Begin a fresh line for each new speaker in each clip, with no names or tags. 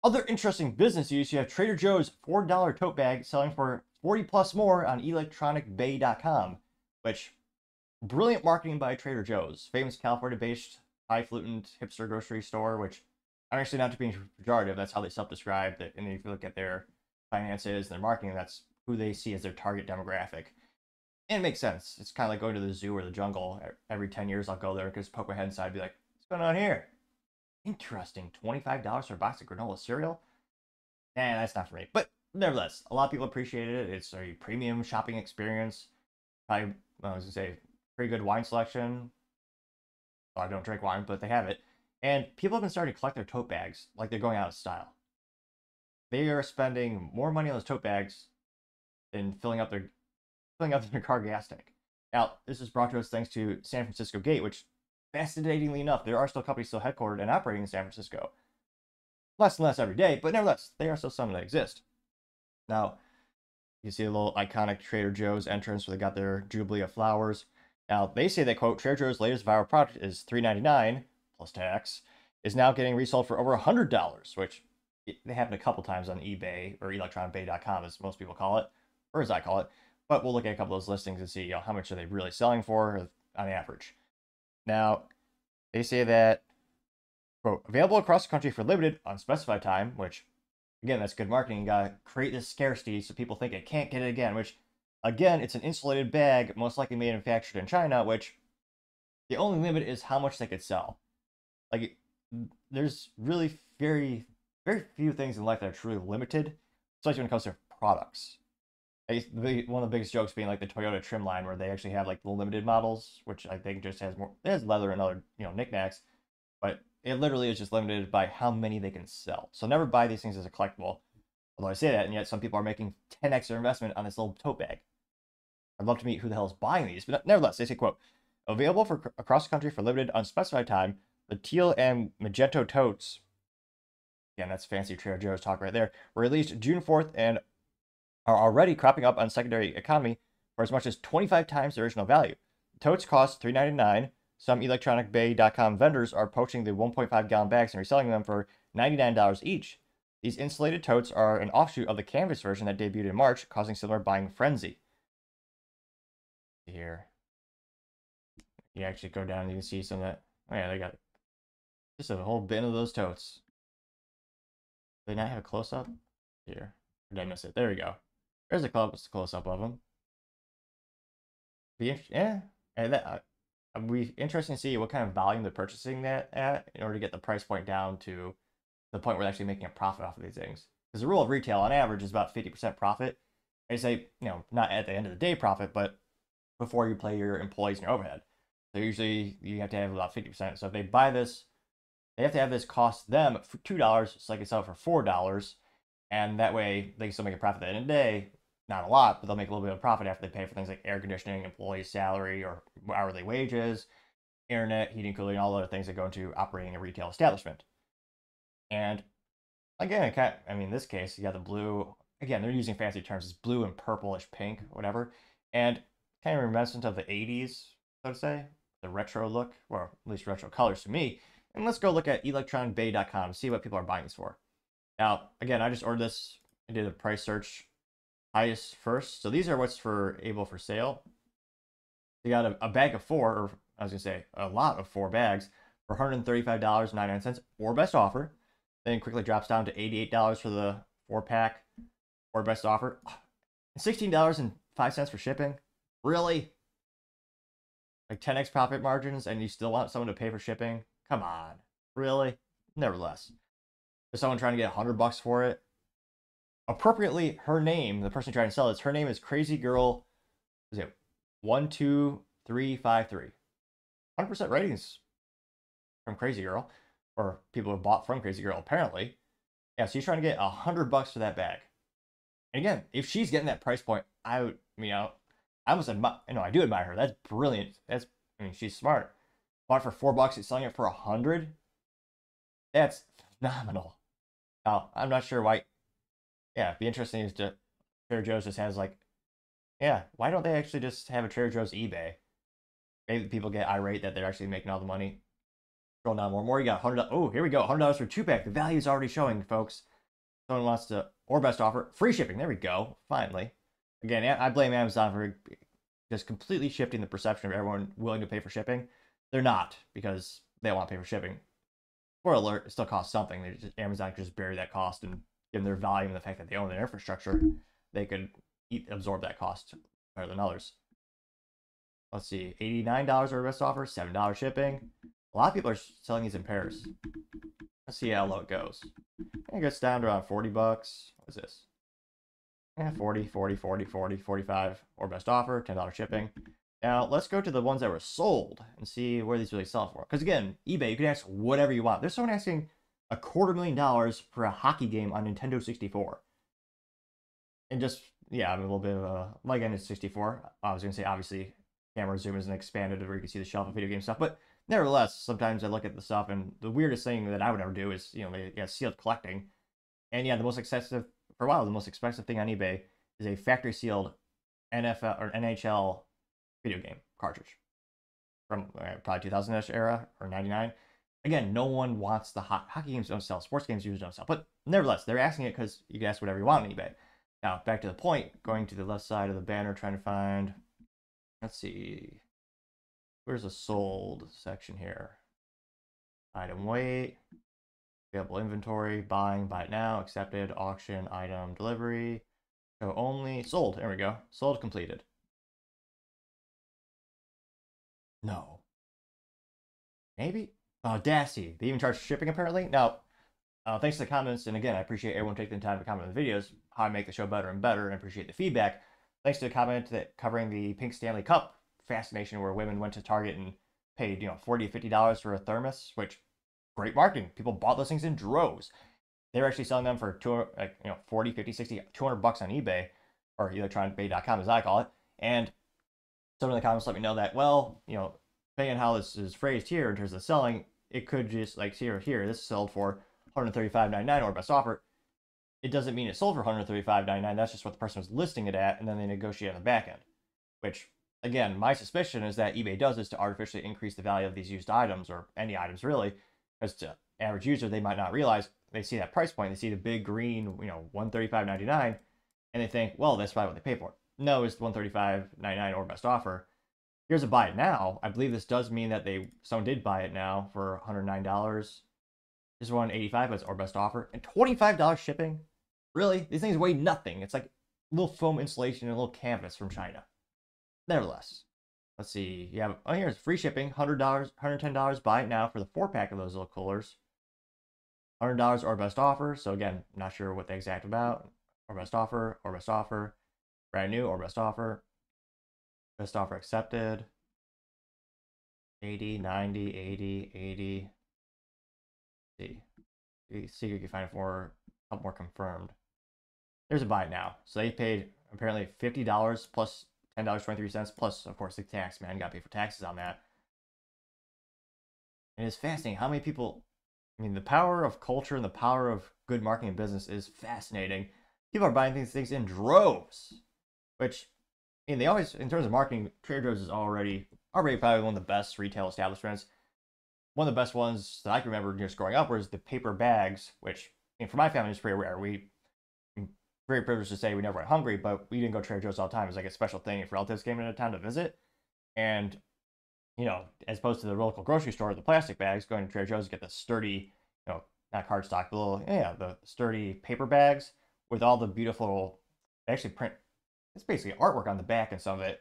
Other interesting business use, you have Trader Joe's $4 tote bag selling for 40 plus more on electronicbay.com, which brilliant marketing by Trader Joe's, famous California-based highfalutin hipster grocery store, which I'm actually not to be pejorative, that's how they self-describe it. And if you look at their finances and their marketing, that's who they see as their target demographic. And it makes sense. It's kind of like going to the zoo or the jungle. Every 10 years, I'll go there because poke my head inside and be like, what's going on here? Interesting. $25 for a box of granola cereal? Nah, that's not for me. But nevertheless, a lot of people appreciated it. It's a premium shopping experience. Probably, I was going to say, pretty good wine selection. Well, I don't drink wine, but they have it. And people have been starting to collect their tote bags like they're going out of style. They are spending more money on those tote bags than filling up their car gas tank. Now, this is brought to us thanks to San Francisco Gate, which, fascinatingly enough, there are still companies still headquartered and operating in San Francisco. Less and less every day, but nevertheless, they are still some that exist. Now, you see a little iconic Trader Joe's entrance where they got their Jubilee of Flowers. Now, they say that, quote, Trader Joe's latest viral product is $3.99 plus tax, is now getting resold for over $100, which they happen a couple times on eBay or electronicbay.com, as most people call it, or as I call it. But we'll look at a couple of those listings and see, how much are they really selling for on average. Now, they say that, quote, available across the country for limited, unspecified time, which, again, that's good marketing. You gotta create this scarcity so people think it can't get it again, which, again, it's an insulated bag, most likely manufactured in China, which the only limit is how much they could sell. Like, there's really very, very few things in life that are truly limited, especially when it comes to products. One of the biggest jokes being like the Toyota trim line, where they actually have like the limited models, which I think just has more, it has leather and other, knickknacks, but it literally is just limited by how many they can sell. So never buy these things as a collectible. Although I say that, and yet some people are making 10x their investment on this little tote bag. I'd love to meet who the hell is buying these, but nevertheless, they say, quote, available for across the country for limited, unspecified time, the teal and magenta totes, again, that's fancy Trader Joe's talk right there, were released June 4th and are already cropping up on secondary economy for as much as 25 times their original value. The totes cost $3.99. Some electronicbay.com vendors are poaching the 1.5-gallon bags and reselling them for $99 each. These insulated totes are an offshoot of the canvas version that debuted in March, causing similar buying frenzy. Here, you actually go down and you can see some of that. Oh yeah, they got just a whole bin of those totes. Do they not have a close-up? Here, or did I miss it? There we go. There's a close-up of them. Yeah, and that it'd be interesting to see what kind of volume they're purchasing that at in order to get the price point down to the point where they're actually making a profit off of these things. Because the rule of retail on average is about 50% profit. I say, not at the end of the day profit, but before you pay your employees and your overhead. So usually you have to have about 50%. So if they buy this, they have to have this cost them $2, so they can sell it for $4. And that way they can still make a profit at the end of the day. Not a lot, but they'll make a little bit of profit after they pay for things like air conditioning, employees' salary, or hourly wages, internet, heating, cooling, all the other things that go into operating a retail establishment. And again, in this case, you got the blue. Again, they're using fancy terms. It's blue and purplish pink, whatever. And kind of reminiscent of the 80s, so to say. The retro look, or at least retro colors to me. And let's go look at electronicbay.com to see what people are buying these for. Now, again, I just ordered this. I did a price search, highest first. So these are what's able for sale. You got a bag of 4, or I was going to say a lot of 4 bags for $135.99 or best offer. Then quickly drops down to $88 for the 4-pack or best offer. And $16.05 for shipping. Really? Like 10x profit margins, and you still want someone to pay for shipping? Come on. Really? Nevertheless. There's someone trying to get $100 for it. Appropriately, her name, the person trying to sell it, her name is Crazy Girl, is it 12353. 100% ratings from Crazy Girl, or people who bought from Crazy Girl, apparently. Yeah, so she's trying to get $100 for that bag. And again, if she's getting that price point, I would, I almost admire, I do admire her. That's brilliant. She's smart. Bought it for $4, it's selling it for $100. That's phenomenal. Now, I'm not sure why. Yeah, it'd be interesting as to Trader Joe's just has why don't they actually just have a Trader Joe's eBay? Maybe people get irate that they're actually making all the money. Scroll down more. You got $100. Oh, here we go. $100 for 2-pack. The value is already showing, folks. Someone wants to, or best offer, free shipping. There we go. Finally. Again, I blame Amazon for just completely shifting the perception of everyone willing to pay for shipping. They're not, because they don't want to pay for shipping. Spoiler alert, it still costs something. Amazon could just bury that cost, and given their volume and the fact that they own their infrastructure, they could absorb that cost better than others. Let's see, $89 our best offer, $7 shipping. A lot of people are selling these in pairs. Let's see how low it goes. It gets down to around 40 bucks. What is this? 40, 40, 40, 40, 45, or best offer, $10 shipping. Now, let's go to the ones that were sold and see where these really sell for. Because again, eBay, you can ask whatever you want. There's someone asking $250,000 for a hockey game on Nintendo 64. And just, yeah, I'm a little bit of a, like N64. I was going to say, obviously, camera zoom isn't expanded where you can see the shelf of video game stuff. But nevertheless, sometimes I look at the stuff, and the weirdest thing that I would ever do is, sealed collecting. And yeah, the most expensive, for a while, the most expensive thing on eBay is a factory sealed NFL or NHL video game cartridge from probably 2000-ish era or 99. Again, no one wants the hockey games don't sell, sports games usually don't sell, but nevertheless, they're asking it because you can ask whatever you want on eBay. Now, back to the point, going to the left side of the banner, trying to find, let's see, where's the sold section here? Item weight, available inventory, buying, buy it now, accepted, auction, item, delivery, show only, sold, there we go, sold, completed. No. Maybe? Audacity. They even charge shipping, apparently? Now, thanks to the comments, and again, I appreciate everyone taking the time to comment on the videos, how I make the show better and better, and I appreciate the feedback. Thanks to the comment that covering the Pink Stanley Cup fascination where women went to Target and paid, $40, $50 for a thermos, which, great marketing. People bought those things in droves. They're actually selling them for 40, 50, 60, 200 bucks on eBay, or electronicbay.com as I call it, and some of the comments let me know that, well, depending on how this is phrased here in terms of selling, it could just, like, here, this is sold for $135.99 or best offer. It doesn't mean it sold for $135.99. That's just what the person was listing it at, and then they negotiate on the back end. Which, again, my suspicion is that eBay does this to artificially increase the value of these used items, or any items really, because to average user, they might not realize, they see that price point, they see the big green, $135.99, and they think, well, that's probably what they pay for it. No, it's $135.99 or best offer. Here's a buy it now. I believe this does mean that someone did buy it now for $109. This one $185, but it's or best offer. And $25 shipping? Really? These things weigh nothing. It's like a little foam insulation and a little canvas from China. Nevertheless, let's see. You have, here's free shipping, $100, $110. Buy it now for the 4-pack of those little coolers. $100 or best offer. So again, not sure what the exact about. Or best offer, or best offer. Brand new or best offer. Best offer accepted. 80, 90, 80, 80. See if you can find it for a couple more confirmed. There's a buy it now. So they paid apparently $50 plus $10.23 plus, of course, the tax. Man, got to pay for taxes on that. And it's fascinating how many people. I mean, the power of culture and the power of good marketing and business is fascinating. People are buying these things in droves, which, they always, in terms of marketing, Trader Joe's is already probably one of the best retail establishments. One of the best ones that I can remember just growing up was the paper bags, which, for my family, is pretty rare. I'm very privileged to say we never went hungry, but we didn't go to Trader Joe's all the time. It was like a special thing if relatives came into town to visit. And, as opposed to the local grocery store, the plastic bags, going to Trader Joe's to get the sturdy, not cardstock, but the sturdy paper bags with all the beautiful, they actually print, it's basically artwork on the back and some of it.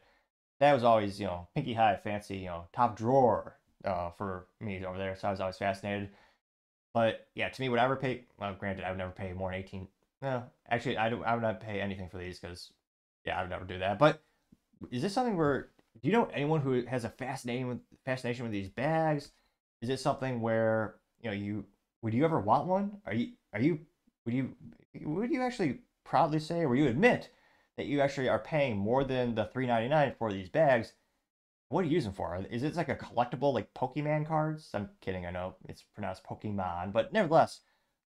That was always, pinky high, fancy, top drawer for me over there. So I was always fascinated. But yeah, to me, would I ever pay, well, granted, I would never pay more than 18. No, actually, I would not pay anything for these because, yeah, I would never do that. But is this something where, do you know anyone who has a fascination with these bags? Is it something where, would you ever want one? Would you actually proudly say, or would you admit that you actually are paying more than the $3.99 for these bags? What are you using for? Is it like a collectible, like Pokemon cards? I'm kidding, I know it's pronounced Pokemon, but nevertheless,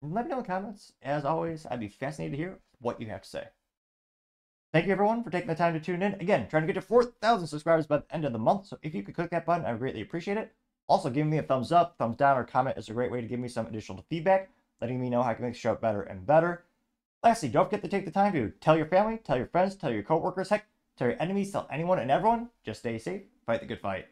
let me know in the comments. As always, I'd be fascinated to hear what you have to say. Thank you, everyone, for taking the time to tune in. Again, trying to get to 4,000 subscribers by the end of the month, so if you could click that button, I would greatly appreciate it. Also, giving me a thumbs up, thumbs down, or comment is a great way to give me some additional feedback, letting me know how I can make the show better and better. Lastly, don't forget to take the time to tell your family, tell your friends, tell your coworkers, heck, tell your enemies, tell anyone and everyone. Just stay safe, fight the good fight.